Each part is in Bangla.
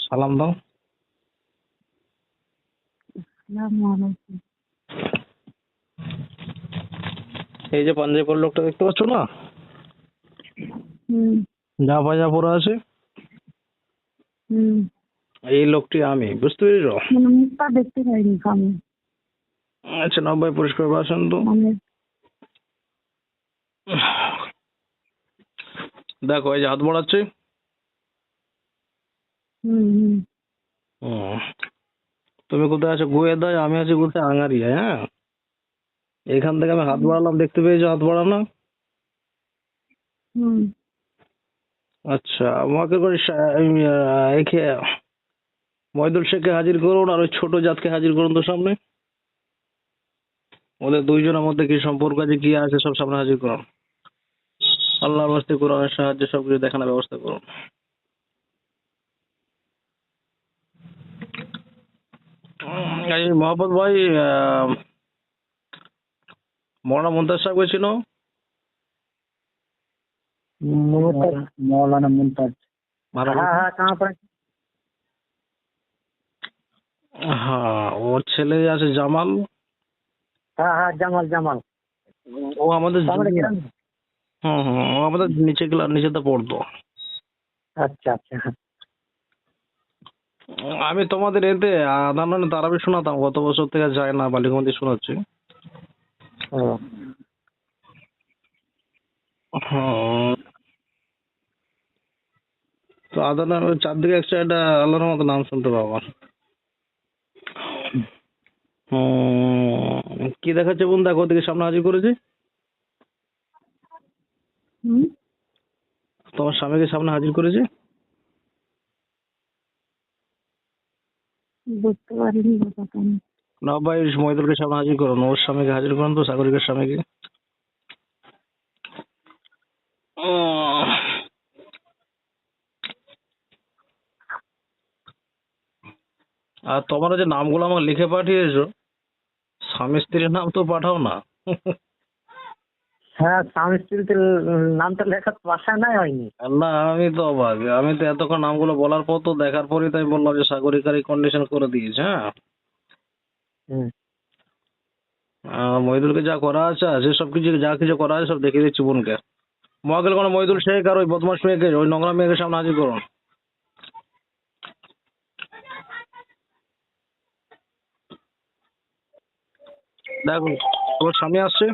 সালাম দাও। আসসালামু এই যে পাঞ্জাবি পরা লোকটা দেখতে পাচ্ছ না, হুম যা পায়জা পরা আছে, হুম এই লোকটি আমি, বুঝতে পেরেছ? মানে মুখটা দেখতে পাইনি আমি। আচ্ছা, নব্বই পরিষ্কার বাসন তো। মানে দেখো এই যে হাত বাড়াচ্ছে। হুম হুম হুম। তুমি কোথায় আছো গুয়েদায়, আমি আছি কোথায় আঙারিয়ায়। হ্যাঁ, এখান থেকে আমি হাত বাড়ালাম, দেখতে পেয়েছো হাত বাড়ানো? হুম আচ্ছা, আমাকে করে একে ময়দুল শেখকে হাজির করুন, আর ওই ছোট জাতকে হাজির করুন তো সামনে। ওদের দুইজনের মধ্যে কি সম্পর্ক আছে, কি আছে, সব সামনে হাজির করুন। আল্লাহর বাস্তে কোরআনের সাহায্যে সবকিছু দেখানোর ব্যবস্থা করুন। এই মোহাম্মদ ভাই, মৌলানা মুনতাজ সাহেবকে চিনো? मौलाना मुमताज। ভালো हाँ বলছো? हाँ कहाँ पर? হ্যাঁ, ওর ছেলে আছে জামাল। हाँ हाँ जमाल जमाल ও আমাদের सामने junior। गिरा ना? হুম হুম, ও আমাদের নিচে ক্লাস নিচেতে পড়তো। अच्छा अच्छा हाँ। আমি তোমাদের এতে আদানানে তারাবি শোনাতাম, গত বছর থেকে যায় না, বালিগঞ্জে শোনাচ্ছি। ओ, হ্যাঁ, তো আদানানের চারদিকে একটা একটা আল্লাহর মতো নাম শুনতে পাবো। কি দেখাচ্ছে বোন, দেখো ওদিকে সামনে হাজির করেছে। হুম তোমার স্বামীকে সামনে হাজির করেছে। বুঝতে পারিনি ব্যাপারটা আমি। না ভাই, মহিদুলকে সামনে হাজির করুন, ওর স্বামীকে হাজির করুন তো, সাগরিকার স্বামীকে। উম, আর তোমরা যে নামগুলো আমাকে লিখে পাঠিয়েছো, স্বামী স্ত্রীর নাম তো পাঠাও না। হ্যাঁ স্বামী স্ত্রীর নাম তো লেখার ভাষা নাই হয়নি। না, আমি তো অবাক, আমি তো এতক্ষণ নামগুলো বলার পর, তো দেখার পরই তাই বললাম যে সাগরিকার এই কন্ডিশন করে দিয়েছে। হ্যাঁ, হুম। মহিদুলকে যা করা আছে আছে সব কিছু, যা কিছু করা আছে সব দেখিয়ে দিচ্ছি বোনকে। মহাকেল কোনো মহিদুল শেখ আর ওই বদমাস মেয়েকে, ওই নোংরা মেয়েকে সামনে হাজির করুন। দেখো তোমার স্বামী আসছে।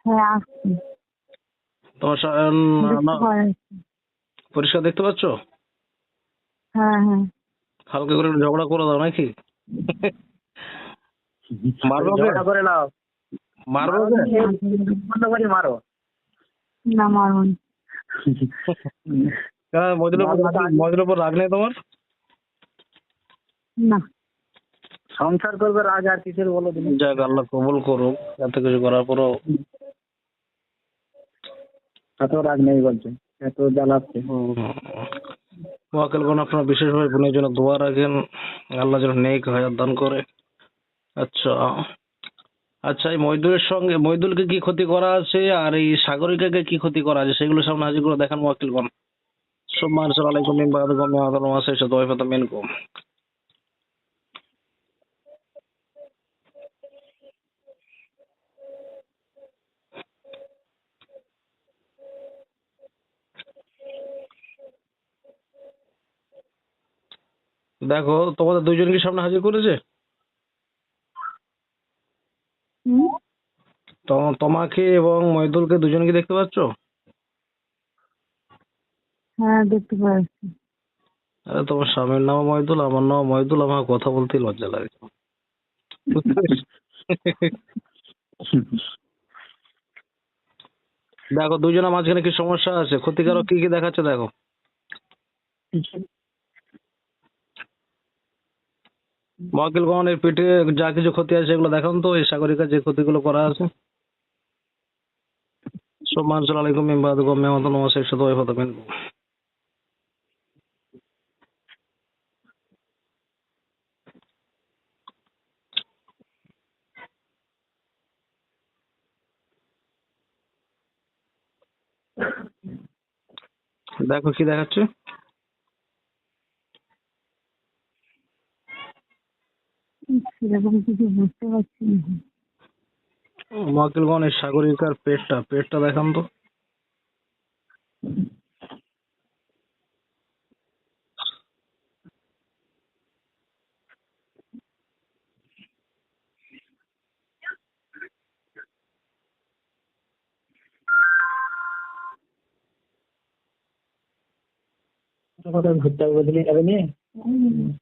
হ্যাঁ আসছি, তোমার দেখতে না, পাওয়া যাচ্ছে। পরিষ্কার দেখতে পাচ্ছ? হ্যাঁ হ্যাঁ হালকা করে একটু ঝগড়া করে দাও নাকি? মারবে ওকে? ঝগড়া করে নাও, মারবে মারো ওকে? বন্ধ করে মারো। না মারুন। মহিলার উপর রাগ নেই তোমার? না সংসার করবে রাজ আর কিসের বলো তুমি? যাক, আল্লাহ কবুল করুক, এত কিছু করার পরও। এত রাগ নেই বলছে, এত জ্বালাচ্ছে। ওয়াকেলগণ আপনারা বিশেষভাবে বোনের জন্য দোয়া রাখেন, আল্লাহ যেন নেক হায়াত দান করে। আচ্ছা আচ্ছা, এই মহিদুলের সঙ্গে মহিদুলকে কি ক্ষতি করা আছে, আর এই সাগরিকাকে কি ক্ষতি করা আছে, সেগুলো সামনে হাজির করে দেখান ওয়াকিলগণ। সুবহান আলাইকুম মিন বা'দিকুম মিন আযাল ওয়াসাইশা তাওয়াইফাতাম মিনকুম। দেখো তোমাদের দুইজনকে সামনে হাজির করেছে। হুম তোমাকে এবং মহিদুলকে দুজনকে দেখতে পাচ্ছ? হ্যাঁ দেখতে পাওয়া যাচ্ছে। আরে তোমার স্বামীর নাম মহিদুল, আমার নাম মহিদুল, আমার কথা বলতে লজ্জা লাগে। বুঝতে পেরেছো? দেখো দুজনের মাঝখানে কি সমস্যা আছে, ক্ষতিকারক কি কি দেখাচ্ছে দেখো। মহাকিলগণের পেটে যা কিছু ক্ষতি আছে সেগুলো দেখান তো, এই সাগরিকার যে ক্ষতিগুলো করা আছে। সুবহান আলাইকুম মিন বা'দিকুম মিন আযাল ওয়াসাইশা তাওয়াইফাতাম মিনকুম। দেখো কি দেখাচ্ছে। সেরকম কিছু বুঝতে পারছি না। মহাকিলগণ এই সাগরিকার পেটটা দেখান তো। কোথাও ঘুরতে হবে বদলে যাবে নিয়ে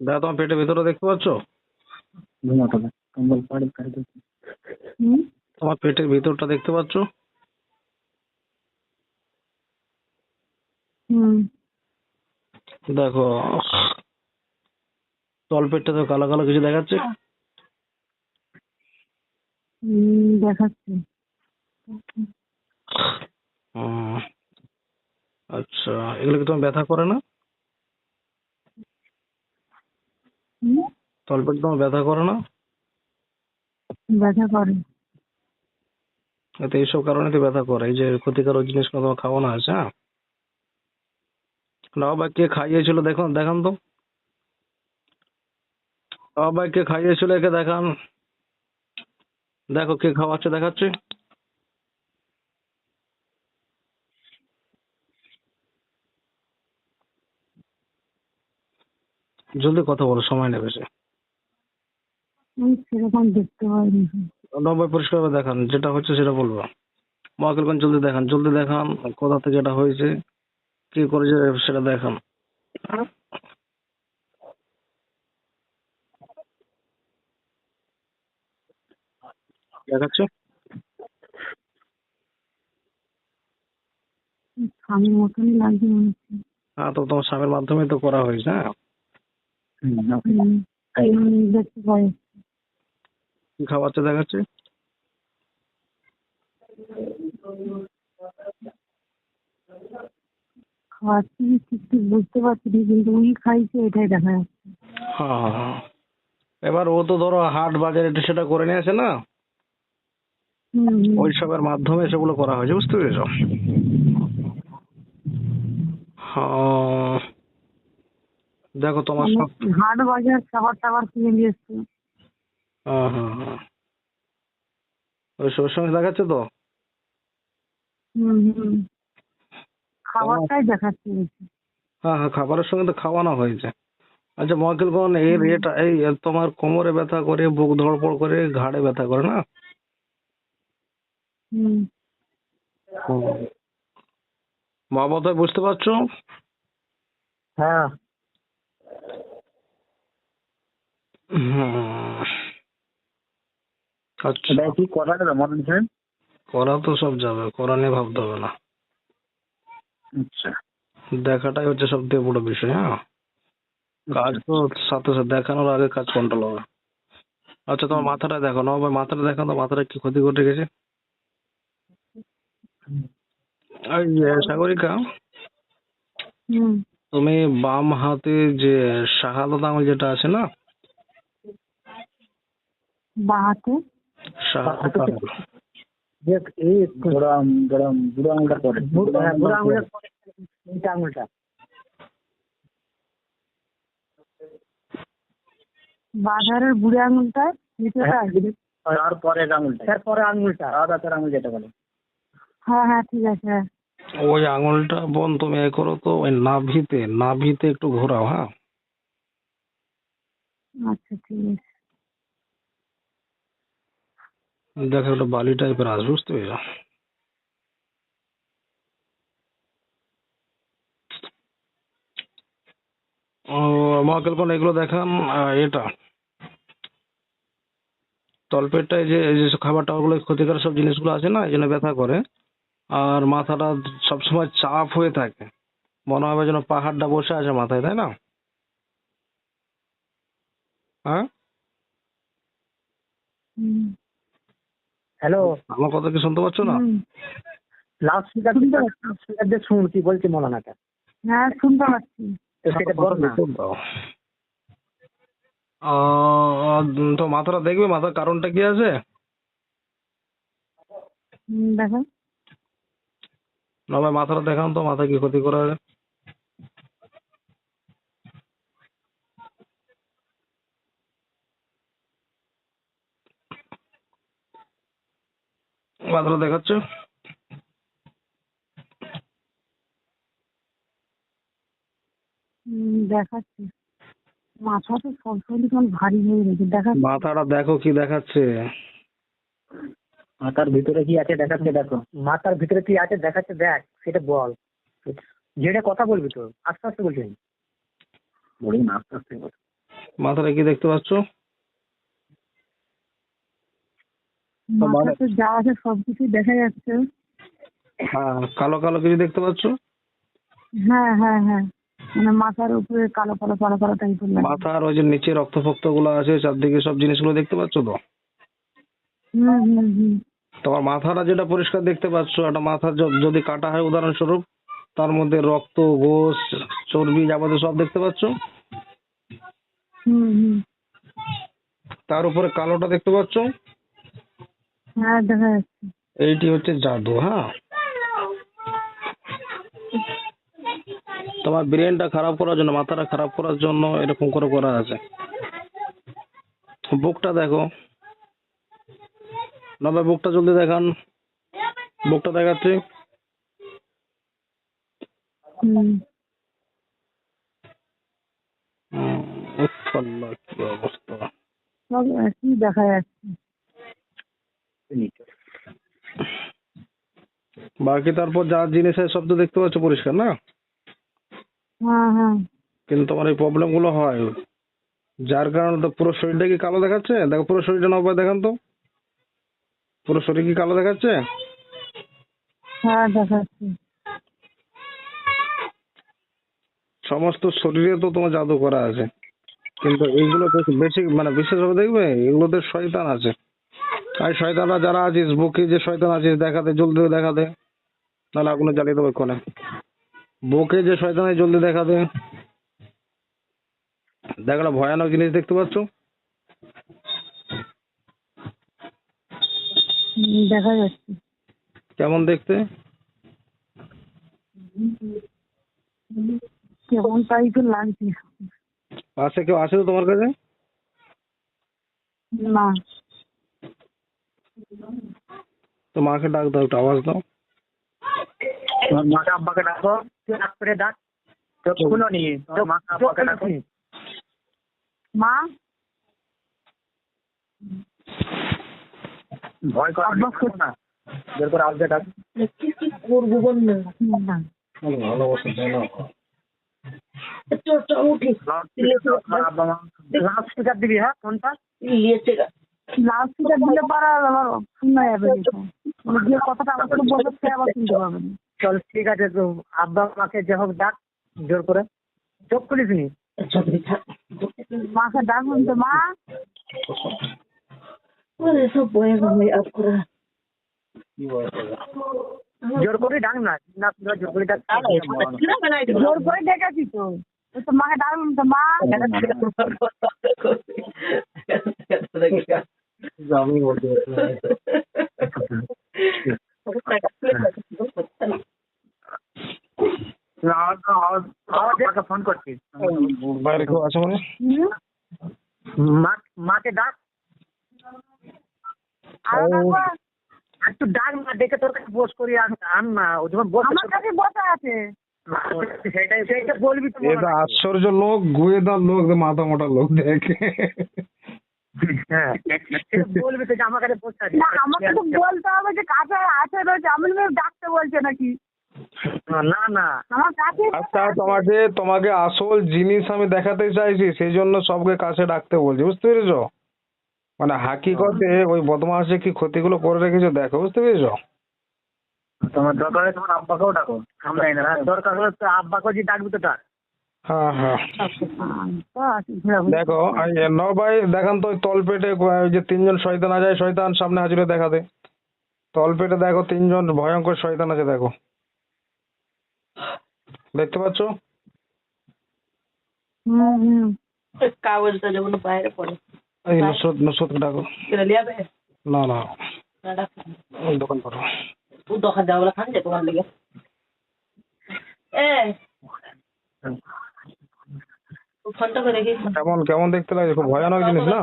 দেখো তোমার পেটের ভিতরে দেখতে পাচ্ছ? ঘুমাতে হবে কম্বল পাড়ি করে দিচ্ছি। হুম তোমার পেটের ভিতরটা দেখতে পাচ্ছ? হুম দেখো তলপেটটা তো কালো কালো কিছু দেখাচ্ছে। দেখাচ্ছে। হুম, আচ্ছা, এগুলো কি তোমার ব্যথা করে না? হুম তলপেট তোমার ব্যথা করে না? ব্যথা করে। এতে এইসব কারণে তো ব্যথা করে, এই যে ক্ষতিকারক জিনিসগুলো তোমার খাওয়ানো আছে। হ্যাঁ, বাবা কে খাইয়েছিল দেখুন, দেখান তো। বাবা কে খাইয়েছিল, একে দেখান। দেখো কে খাওয়াচ্ছে, দেখাচ্ছে। জলদি কথা বলো, সময় নেবে সে। সেরকম দেখতে পাইনি। নব্বই পরিষ্কার ভাবে দেখান, যেটা হচ্ছে সেটা বলবো। মহাকিলগঞ্জ জলদি দেখান, জলদি দেখান, কোথা থেকে এটা হয়েছে, কি করেছে সেটা দেখান। দেখাচ্ছে। স্বামীর মতনই লাগছে মনে হচ্ছে। হ্যাঁ, তো তোমার স্বামীর মাধ্যমে তো করা হয়েছে। হ্যাঁ, দেখতে পাই। কি খাওয়াচ্ছে দেখাচ্ছে। খাওয়াচ্ছি ঠিক ঠিক বুঝতে পারছি না, কিন্তু উনি খাইছে এটাই দেখা যাচ্ছে। হ্যাঁ হ্যাঁ, হ্যাঁ। এবার ও তো ধরো হাট বাজার এটা সেটা করে নিয়ে আসে না, হুম ওইসবের মাধ্যমে সেগুলো করা হয়েছে, বুঝতে পেরেছো? হ্যাঁ, দেখো তোমার অনেক সব। হাট বাজার খাবার টাবার কিনে নিয়ে এসছে। হ্যাঁ হ্যাঁ হ্যাঁ, ওইসবের সঙ্গে দেখাচ্ছে তো। হুম খাবারটাই দেখাচ্ছে বেশি। হ্যাঁ হ্যাঁ, খাবারের সঙ্গে তো খাওয়ানো হয়েছে। আচ্ছা মহাকিলগণ, এর এটা এই তোমার কোমরে ব্যথা করে, বুক ধড়পড় করে, ঘাড়ে ব্যথা করে না? হুম মা বোধহয় বুঝতে পারছো? হ্যাঁ হুম, আচ্ছা, এটা কি করা যাবে মদন সাহেব? করা তো সব যাবে, করা নিয়ে ভাবতে হবে না। আচ্ছা দেখাটাই হচ্ছে সব থেকে বড় বিষয়। হ্যাঁ, কাজ তো সাথে সাথে দেখানোর আগে কাজ কন্ট্রোল হবে। আচ্ছা, তোমার মাথাটা দেখো না ভাই, মাথাটা দেখো তো, মাথাটা কি ক্ষতি করে গেছে। এই যে সাগরিকা, হুম তুমি বাম হাতে যে শাহাদাত আঙুল যেটা আছে না, বাহাতে। শাহাদাত আঙুল, দেখ এই বুড়ো আঙুলটা পরে বুড়ো আঙুলের পরে এইটা আঙুলটা বাজারের বুড়ি আঙুলটা নিচেটা। তারপরে আঙুলটা, তারপরে আঙুলটা আদাতের আঙুল যেটা বলে। হ্যাঁ হ্যাঁ ঠিক আছে। হ্যাঁ ওই আঙুলটা বোন তুমি এ করো তো, ওই নাভিতে একটু ঘোরাও। হ্যাঁ, আচ্ছা ঠিক আছে। দেখো একটা বালি টাইপের আসবে, বুঝতে পেরেছো? ও মহাকাল কোন এগুলো দেখান। এটা তলপেটটায় যে এই যে খাবার টাবার গুলো ক্ষতিকর সব জিনিসগুলো আছে না, এই জন্য ব্যথা করে। আর মাথাটা সবসময় চাপ হয়ে থাকে, মনে হবে যেন পাহাড়টা বসে আছে মাথায়, তাই না? হ্যাঁ, হ্যালো, আমার কথা কি শুনতে পাচ্ছ না? লাউড স্পিকার দিয়ে শুন কি বলছে মৌলানাটা। হ্যাঁ শুনতে পাচ্ছি। তো সেটা বল না। দাও। তো মাথাটা দেখবে, মাথার কারণটা কি আছে? দেখো। না ভাই, মাথাটা দেখান তো, মাথা কি ক্ষতি করা আছে? মাথাটা দেখাচ্ছে। দেখাচ্ছে মাথা তো সবসময় কেমন ভারী হয়ে গেছে দেখাচ্ছে। মাথাটা দেখো কি দেখাচ্ছে। মাথার ভিতরে কি আছে দেখাচ্ছে, দেখো মাথার ভিতরে কি আছে দেখাচ্ছে, দেখ সেটা বল, যেটা কথা বলবি তো আস্তে আস্তে বলছি, বলি না আস্তে আস্তে বল। মাথাটা কি দেখতে পাচ্ছ? মাথা তো যা আছে সবকিছু দেখা যাচ্ছে। হ্যাঁ, কালো কালো কিছু দেখতে পাচ্ছ? হ্যাঁ হ্যাঁ হ্যাঁ, মানে মাথার উপরে কালো কালো কালো কালো টাইপের লাগে। মাথার ওই যে নিচে রক্ত ফক্ত গুলো আছে চারদিকে সব জিনিসগুলো দেখতে পাচ্ছ তো? হুম। তোমার মাথাটা যেটা পরিষ্কার দেখতে পাচ্ছ, একটা মাথা যদি কাটা হয় উদাহরণস্বরূপ, তার মধ্যে রক্ত, গোস, চর্বি যাবতীয় সব দেখতে পাচ্ছ। হুম। তার উপরে কালোটা দেখতে পাচ্ছ। হ্যাঁ দেখা যাচ্ছে। এইটি হচ্ছে জাদু। হ্যাঁ, তোমার ব্রেনটা খারাপ করার জন্য, মাথাটা খারাপ করার জন্য এরকম করে করা আছে। বুকটা দেখো, নবে বুকটা জলদি দেখান। বুকটা দেখাচ্ছি। উফ আল্লাহ, কি অবস্থা। সব একই দেখা যাচ্ছে। বাকি তারপর যা জিনিস আছে সব তো দেখতে পাচ্ছ পরিষ্কার না? হ্যাঁ। কিন্তু তোমার এই প্রবলেম গুলো হয়, যার কারণে তো পুরো শরীরটা কি কালো দেখাচ্ছে? দেখো পুরো শরীরটা নব্বই দেখান তো, পুরো শরীর কি কালো দেখাচ্ছে? হ্যাঁ দেখাচ্ছে। সমস্ত শরীরে তো তোমার জাদু করা আছে, কিন্তু এইগুলো বেশি মানে বিশেষভাবে দেখবে এগুলোতে শয়তান আছে। আর শয়তানরা যারা আছিস, বুকে যে শয়তান আছিস দেখাতে, জলদি দেখাতে, নাহলে আগুনে জ্বালিয়ে দেবো এক্ষণে। বুকে যে শয়তান আছে জলদি দেখাতে। দেখো একটা ভয়ানক জিনিস দেখতে পাচ্ছ? দেখা যাচ্ছে। কেমন দেখতে? কেমন টাইপের লাগছে। পাশে কেউ আছে তো তোমার কাছে? না। তো মাকে ডাক দাও, একটু আওয়াজ দাও। তোমার মাকে আব্বাকে ডাকো, তুই ডাক করে ডাক, চোখ খুলো নি, তোর মাকে আব্বাকে ডাকো। মা ভয় কর আব্বা না, বের করে আব্বাকে ডাক। কি করবো বল না। ভালোবাসা তাই না? আব্বা মা লাউড স্পিকার দিবি, হ্যাঁ ফোনটা লাউড স্পিকার দিলে পারা আমার শোনা যাবে দেখো, মানে যে কথাটা আমার সাথে বলবে সে আবার শুনতে পাবে না। চল ঠিক আছে, তো আব্বা মাকে যে হোক ডাক জোর করে, চোখ খুলিস নি। মাকে ডাকুন তো মা। জোর করে ডাক না, না জোর করে ডাক, জোর করে ডেকেছি তো, ওই তো মাকে ডাকুন তো মা। আমি বলতে ফোন করছি, বাইরে কেউ আছে মানে? মাকে ডাক, আরো ডাকবো? একটু ডাক না, ডেকে তোর কাছে বস করি, আন না, ও যখন বস আমার কাছে বসা আছে। সেইটা বলবি তো। এটা আশ্চর্য লোক, গুয়েদার লোক, মাথা মোটা লোক দেখে। হ্যাঁ বলবি তো যে আমার কাছে বসে আছে। না আমাকে তো বলতে হবে যে কাছে আছে রয়েছে, আমি ডাকতে বলছে নাকি। না না আমার কাছে আচ্ছা, তোমাকে আসল জিনিস আমি দেখাতে চাইছি, সেই জন্য সবকে কাছে ডাকতে বলছি, বুঝতে পেরেছো? মানে হাকিকতে ওই বদমাশে কি ক্ষতিগুলো করে রেখেছো দেখো, বুঝতে পেরেছো? তোমার দরকার হলে তোমার আব্বাকেও ডাকো, আমরা দরকার হলে তো আব্বাকেও যে ডাকবি তো ডাক। হ্যাঁ দেখো, ভাই দেখান তো ওই তলপেটে ওই যে তিনজন শয়তান আছে, শয়তান সামনে হাজিরে দেখাতে। তলপেটে দেখো তিনজন ভয়ঙ্কর শয়তান আছে, দেখো দেখতে পাচ্ছ? কাগজটা যেমন বাইরে পড়ে এই নুসরতকে ডাকো। না ওই দোকান করো। দোকান যাওয়া বলে খান যে তোমার লেগে ফোনটা করে রেখে কেমন দেখতে লাগে, খুব ভয়ানক জিনিস না?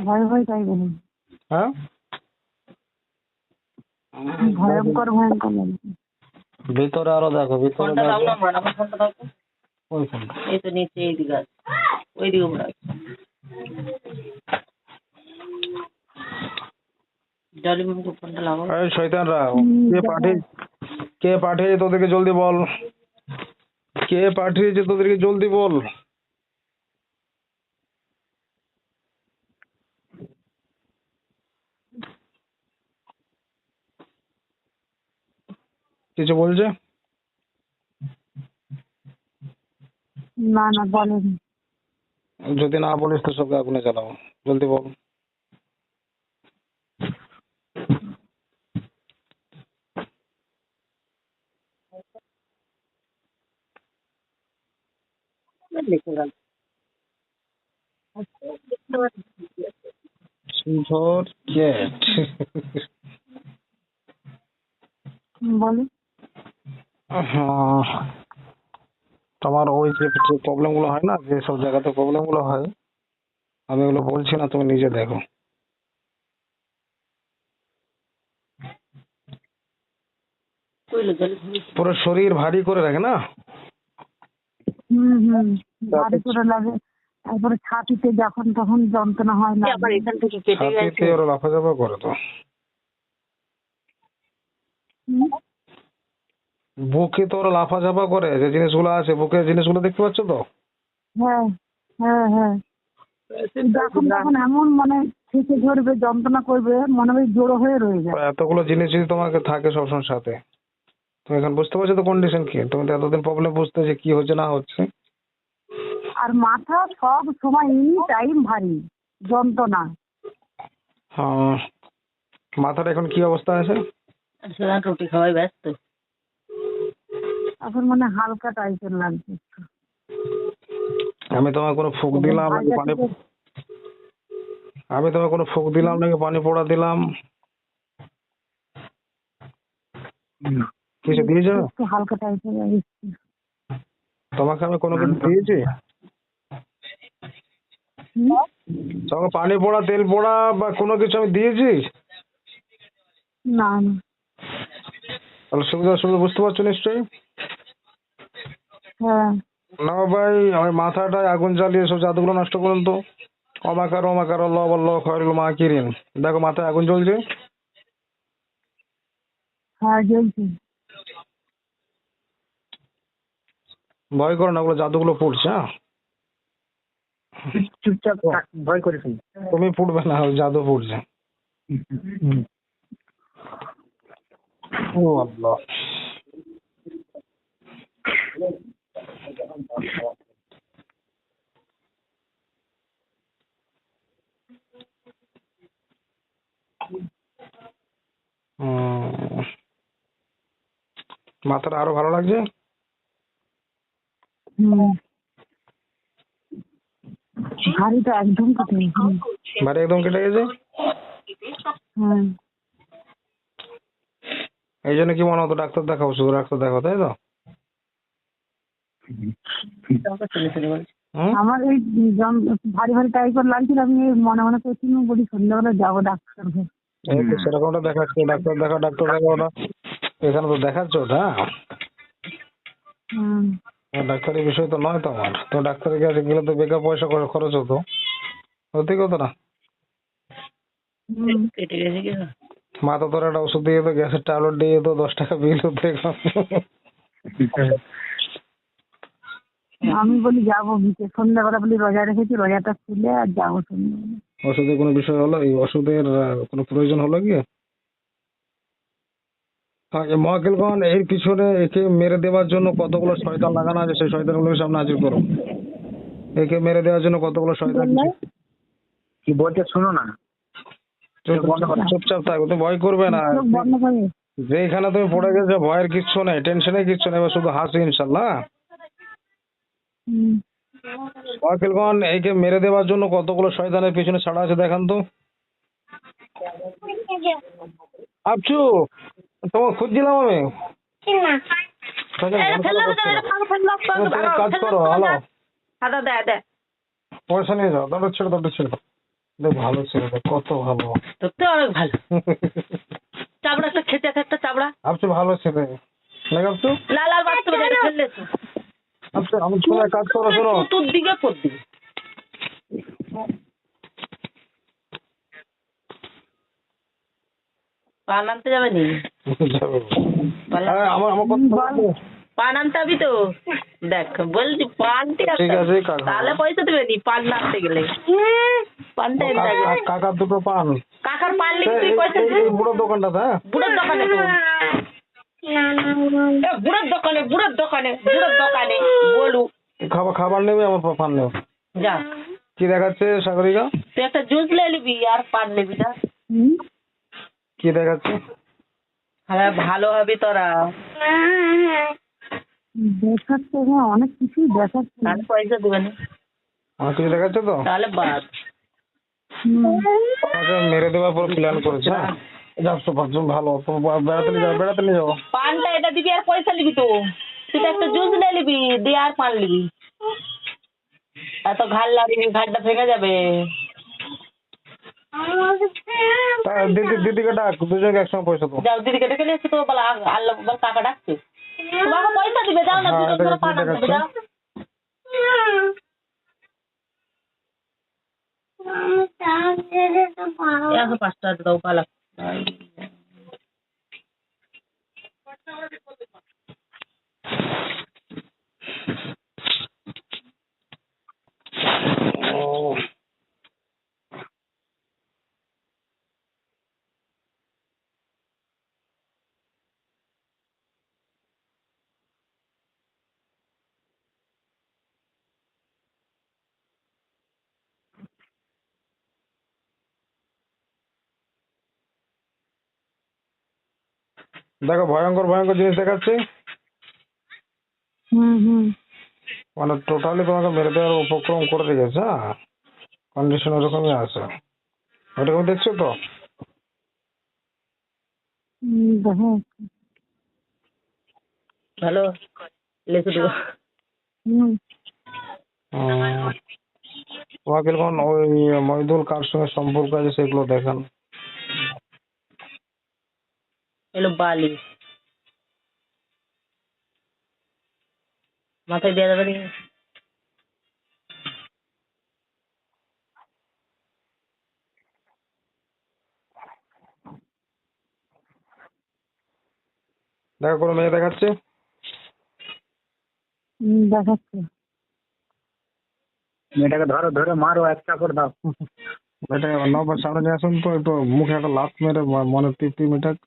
ভয় ভয় তাই বলুন, হ্যাঁ ভয়ঙ্কর ভয়ঙ্কর লাগছে। ভিতরে আরো দেখো, ভিতরে ফোনটা দাও দেখো। না, আমার ফোনটা দাও তো। ওই ফোনটা এই তো নিচে এইদিকে আছে, ওইদিকে পড়ে আছে। ডলি মামকে ফোনটা লাগাও। এই শয়তানরা, কে পাঠিয়েছে তোদেরকে, জলদি বল। কে পাঠিয়েছে তোদেরকে, জলদি বল। কিছু বলছে? না না বলেনি। যদি না বলিস তো সবকে আগুনে জ্বালাবো, জলদি বল। লিখে গেল। সুধর ক্যাট। বলে হ্যাঁ, তোমার ওই যে প্রবলেম গুলো হয় না, যে সব জায়গাতে প্রবলেম গুলো হয়, আমি ওগুলো বলছি না, তুমি নিজে দেখো। কইলো জলে ঘুমিয়েছে। পুরো শরীর ভারী করে রাখে না। ভারী করে লাগে, তারপরে ছাতিতে যখন তখন যন্ত্রণা হয় না। আবার এখান থেকে কেটে গেছে। ছাতিতে ওরা লাফাঝাফা করে তো। বুকে তো ওরা লাফাঝাফা করে, যে জিনিসগুলো আছে বুকে, জিনিসগুলো দেখতে পাচ্ছ তো। হ্যাঁ হ্যাঁ হ্যাঁ, যখন তখন এমন মানে থেকে ধরবে, যন্ত্রণা করবে, মনে হয় জোড়ো হয়ে রয়ে যায়। এতগুলো জিনিস যদি তোমাকে থাকে সবসময় সাথে, তুমি এখন বুঝতে পারছো তো কন্ডিশন কি। তুমি তো এতদিন প্রবলেম বুঝতে যে কি হচ্ছে না হচ্ছে। আর মাথা সব সময় এনি টাইম ভারী যন্ত্রণা। হ্যাঁ, মাথার এখন কি অবস্থা আছে? সেটা রুটি খাওয়াই ব্যস্ত। এখন মানে হালকা টাইপের লাগছে একটু। আমি তোমার কোনো ফুক দিলাম নাকি পানি, আমি তোমার কোনো ফুক দিলাম নাকি পানি পোড়া দিলাম, কিছু দিয়েছো? একটু হালকা টাইপের লাগছে। তোমাকে আমি কোনো কিছু দিয়েছি? তোমাকে পানি পোড়া, তেল পোড়া বা কোনো কিছু আমি দিয়েছি? না না। তাহলে সুবিধা অসুবিধা বুঝতে পারছো নিশ্চয়ই। হ্যাঁ না ভাই, আমার মাথাটায় আগুন জ্বালিয়ে সব জাদুগুলো নষ্ট করুন তো। অমাকার অমাকার ল বল খয়রুল মা কিরিন, দেখো মাথায় আগুন জ্বলছে। হ্যাঁ জ্বলছে। ভয় করো না, ওগুলো জাদুগুলো পড়ছে। হ্যাঁ, চুপচাপ ভয় করিস না। তুমি পড়বে না, জাদু পড়ছে। ও আল্লাহ। মাথাটা আরো ভালো লাগছে। ভারীটা একদম কেটে গেছে। ভারী একদম কেটে গেছে। হ্যাঁ এই জন্য কি মনে হতো ডাক্তার দেখাও, শুধু ডাক্তার দেখাও, তাই তো? শুনে শুনে বলছে। হুম? আমার এই ভারী ভারী টাইপের লাগছিল, আমি এই মনে মনে করছি বলি সন্ধ্যাবেলা যাবো ডাক্তার। এই তো সেরকমটা দেখাচ্ছে, ডাক্তার দেখাও ডাক্তার দেখাও না, এখানে তো দেখাচ্ছ ওটা। ডাক্তারের বিষয় তো নয় তোমার, তো ডাক্তারের কাছে গেলে তো বেকার পয়সা খরচ হতো, সত্যি কথা না। কেটে গেছে কি না? মাথা ধরে একটা ওষুধ দিয়ে তো, গ্যাসের ট্যাবলেট দিয়ে তো, 10 টাকা বিল হতে। আমি বলি যাবো বিকে সন্ধ্যাবেলা, বলি রোজা রেখেছি, রোজাটা খুলে আর যাবো সন্ধ্যাবেলা। ওষুধের কোনো বিষয় হলো, এই ওষুধের কোনো প্রয়োজন হলো কি? মহাকেলগণ এর পিছনে একে মেরে দেওয়ার জন্য কতগুলো শয়তান লাগানো আছে, সেই শয়তানগুলোকে সামনে হাজির করো। একে মেরে দেওয়ার জন্য কতগুলো শয়তান। কি বলতে শোনো না, চুপচাপ থাকো, তুমি ভয় করবে না। চোখ বন্ধ করে। যেখানে তুমি পড়ে গেছো, ভয়ের কিচ্ছু নেই, টেনশনের কিচ্ছু নেই, এবার শুধু হাসি ইনশাল্লাহ। মহাকেলগণ একে মেরে দেওয়ার জন্য কতগুলো শয়তানের পিছনে ছাড়া আছে দেখান তো। আপচু, তোমাকে খুঁজছিলাম আমি। তুমি এক কাজ করো, হ্যালো, দে পয়সা নিয়ে যাও, দরজা ছেড়ে দাও। দেখ ভালো ছেলে, দেখ কত ভালো। তোর তো অনেক ভালো। চাবড়া একটা খেতে একটা চাবড়া। আপনি ভালো ছেলে না আপনি? লাল আর বাস্তবে দেখে ফেললে তো। আপনি আমি শোনো, কাজ করো, শোনো। তোর দিকে করবি। পান আনতে যাবে নি? আমার আমার কথা বলো। পান আনতে যাবি তো? দেখ বলছি পানটি ঠিক আছে, কাকা। তাহলে পয়সা দেবে নি পান আনতে গেলে। পানটা এনে যাবে। কাকার দুটো পান। কাকার পান নিবি তুই পয়সা দিবি? এই বুড়ো দোকানটা, হ্যাঁ বুড়োর দোকানে তো। বুড়োর দোকানে বুড়োর দোকানে বুড়োর দোকানে বলু। খাবার নেবে, আমার পান নেবে। যা কি দেখাচ্ছে সাগরিকা? তুই একটা জুস লে নিবি আর পান নিবি না। কি দেখাচ্ছে? হ্যাঁ ভালো হবে তোরা। দেখাচ্ছে, হ্যাঁ অনেক কিছুই দেখাচ্ছে। আর পয়সা দেবে না আমার কিছু দেখাচ্ছে তো? তাহলে বাদ। আচ্ছা, মেরে দেওয়ার পর প্ল্যান করেছে। হ্যাঁ যাচ্ছো পাঁচজন, ভালো। তো বেড়াতে নিয়ে যাবো, বেড়াতে নিয়ে যাবো। পানটা এটা দিবি আর পয়সা নিবি তো। তুই তো একটা জুস লে নিবি দিয়ে আর পান নিবি। এত ঘাড় লাগবি, ঘাড়টা ভেঙে যাবে। দিদিকে ডাক, দুজনকে একসঙ্গে পয়সা দেবো। যাও দিদিকে ডেকে নিয়ে এসে তো বলা আল্লাহ বল কাকা ডাকছে। তোমাকে পয়সা দিবে, যাও না হ্যাঁ, দুজন করে পান দেখাচ্ছে, আনতে হবে, যাও। একশো 5 টাকা দাও পালা। ও, দেখো ভয়ঙ্কর ভয়ঙ্কর জিনিস দেখাচ্ছে। মানে টোটালি তোমাকে মেরে দেওয়ার উপক্রম করে রেখেছে। হ্যাঁ, কন্ডিশন ওরকমই আছে। ওরকম দেখছো তো? ভালো লেখে দেবো। তোমাকে এখন ওই মহিদুল কার সঙ্গে সম্পর্ক আছে সেগুলো দেখান। এলো বালি মাথায় দেওয়া যাবে নি। দেখো কোনো মেয়ে দেখাচ্ছে। দেখাচ্ছে। মেয়েটাকে ধরো, ধরে মারো, একটা করে দাও। এটা নবার সামনে নিয়ে আসুন তো, একটু মুখে একটা লাত মেরে মনের তৃপ্তি মেটাক।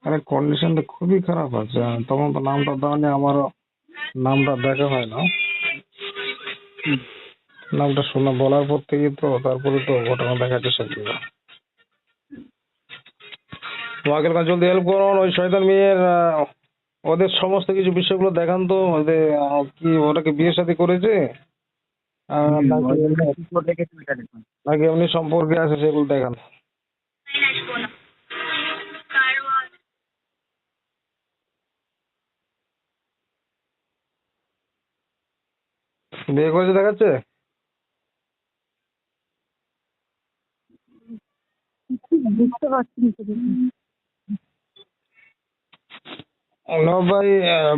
আরে কন্ডিশনটা খুবই খারাপ আছে। তখন তো নামটা দেওয়া, আমারও নামটা দেখা হয় না। নামটা শোনা বলার পর থেকে তো তারপরে তো ঘটনা দেখাচ্ছে সেগুলো। তোমাকে জলদি হেল্প করুন, ওই শয়তান মেয়ের ওদের সমস্ত কিছু বিষয়গুলো দেখান তো। ওদের কি ওটাকে বিয়ে শাদী করেছে নাকি এমনি সম্পর্কে আছে সেগুলো দেখান। বিয়ে করেছে দেখাচ্ছে। বুঝতে পারছি না তো। ভাই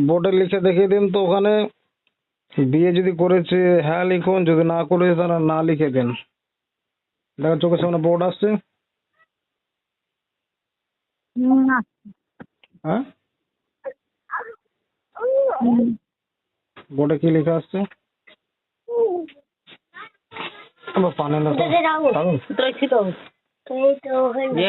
বোর্ডে লিখে দেখিয়ে দিন তো ওখানে, বিয়ে যদি করেছে হ্যাঁ লিখুন, যদি না করেছে তাহলে না লিখে দিন। দেখো চোখের সামনে বোর্ড আসছে। না। হ্যাঁ, বোর্ডে কি লেখা আসছে? আমার পানে না তো। তোরা ছিল যে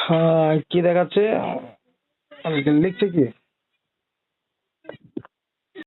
হ্যাঁ, কি দেখাচ্ছে? লিখছে কি?